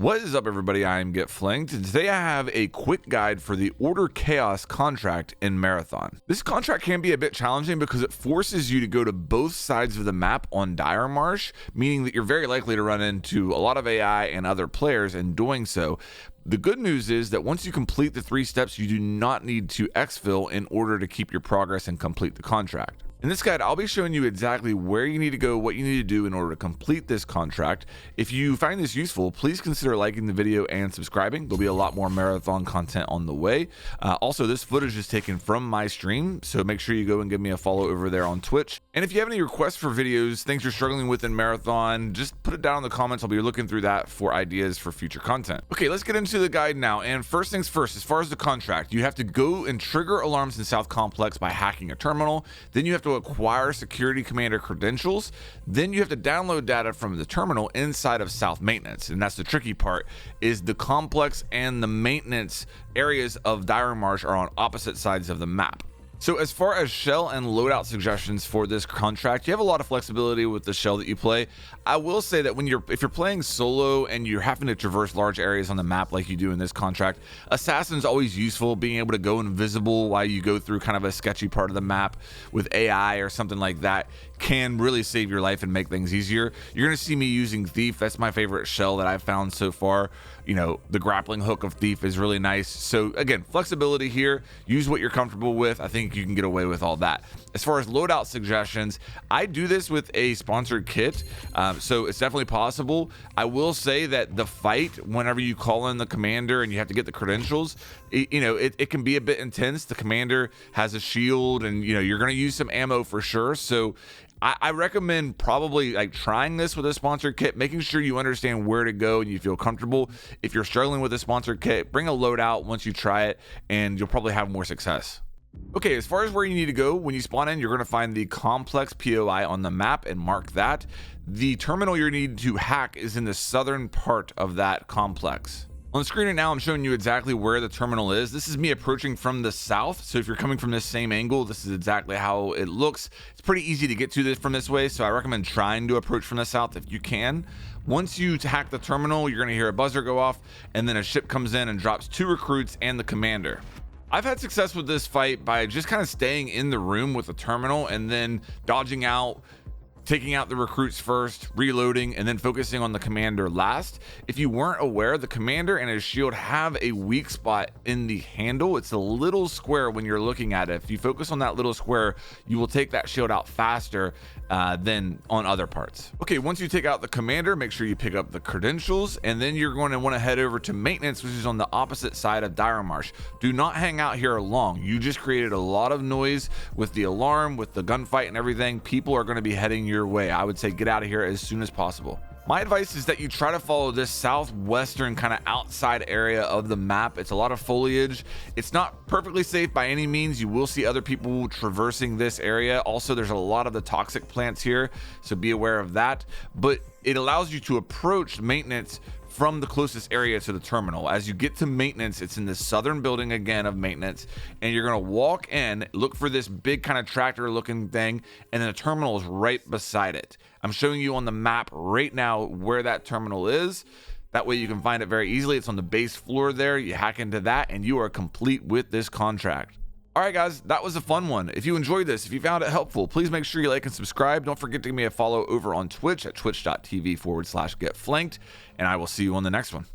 What is up, everybody? I am Get Flanked, and today I have a quick guide for the Order Chaos contract in Marathon. This contract can be a bit challenging because it forces you to go to both sides of the map on Dire Marsh, meaning that you're very likely to run into a lot of AI and other players in doing so. The good news is that once you complete the 3 steps, you do not need to exfil in order to keep your progress and complete the contract. In this guide, I'll be showing you exactly where you need to go, what you need to do in order to complete this contract. If you find this useful, please consider liking the video and subscribing. There'll be a lot more Marathon content on the way. Also, this footage is taken from my stream, so make sure you go and give me a follow over there on Twitch. And if you have any requests for videos, things you're struggling with in Marathon, just put it down in the comments. I'll be looking through that for ideas for future content. Okay, let's get into the guide now. And first things first, as far as the contract, you have to go and trigger alarms in South Complex by hacking a terminal. Then you have to acquire security commander credentials. Then you have to download data from the terminal inside of South Maintenance. And that's the tricky part, is the complex and the maintenance areas of Dire Marsh are on opposite sides of the map. So as far as shell and loadout suggestions for this contract, you have a lot of flexibility with the shell that you play. I will say that if you're playing solo and you're having to traverse large areas on the map like you do in this contract, Assassin's always useful. Being able to go invisible while you go through kind of a sketchy part of the map with AI or something like that can really save your life and make things easier. You're going to see me using Thief. That's my favorite shell that I've found so far. You know, the grappling hook of Thief is really nice. So again, flexibility here. Use what you're comfortable with. I think you can get away with all that. As far as loadout suggestions, I do this with a sponsored kit, so it's definitely possible. I will say that the fight, whenever you call in the commander and you have to get the credentials, it can be a bit intense. The commander has a shield, and you're going to use some ammo for sure. So I recommend probably trying this with a sponsored kit, making sure you understand where to go and you feel comfortable. If you're struggling with a sponsored kit, bring a loadout once you try it, and you'll probably have more success. Okay, as far as where you need to go, when you spawn in, you're going to find the complex POI on the map and mark that. The terminal you need to hack is in the southern part of that complex. On the screen right now, I'm showing you exactly where the terminal is. This is me approaching from the south. So if you're coming from this same angle, this is exactly how it looks. It's pretty easy to get to this from this way, so I recommend trying to approach from the south if you can. Once you hack the terminal, you're going to hear a buzzer go off, and then a ship comes in and drops 2 recruits and the commander. I've had success with this fight by just kind of staying in the room with the terminal and then dodging out, taking out the recruits first, reloading, and then focusing on the commander last. If you weren't aware, the commander and his shield have a weak spot in the handle. It's a little square when you're looking at it. If you focus on that little square, you will take that shield out faster than on other parts. Okay, once you take out the commander, make sure you pick up the credentials, and then you're going to want to head over to maintenance, which is on the opposite side of Dire Marsh. Do not hang out here long. You just created a lot of noise with the alarm, with the gunfight and everything. People are going to be heading your way. I would say get out of here as soon as possible. My advice is that you try to follow this southwestern kind of outside area of the map. It's a lot of foliage. It's not perfectly safe by any means. You will see other people traversing this area. Also, there's a lot of the toxic plants here, so be aware of that. But it allows you to approach maintenance from the closest area to the terminal. As you get to maintenance, it's in the southern building again of maintenance, and you're going to walk in, look for this big kind of tractor looking thing, and then the terminal is right beside it. I'm showing you on the map right now where that terminal is. That way you can find it very easily. It's on the base floor there. You hack into that and you are complete with this contract. All right, guys, that was a fun one. If you enjoyed this, if you found it helpful, please make sure you like and subscribe. Don't forget to give me a follow over on Twitch at twitch.tv/getflanked, and I will see you on the next one.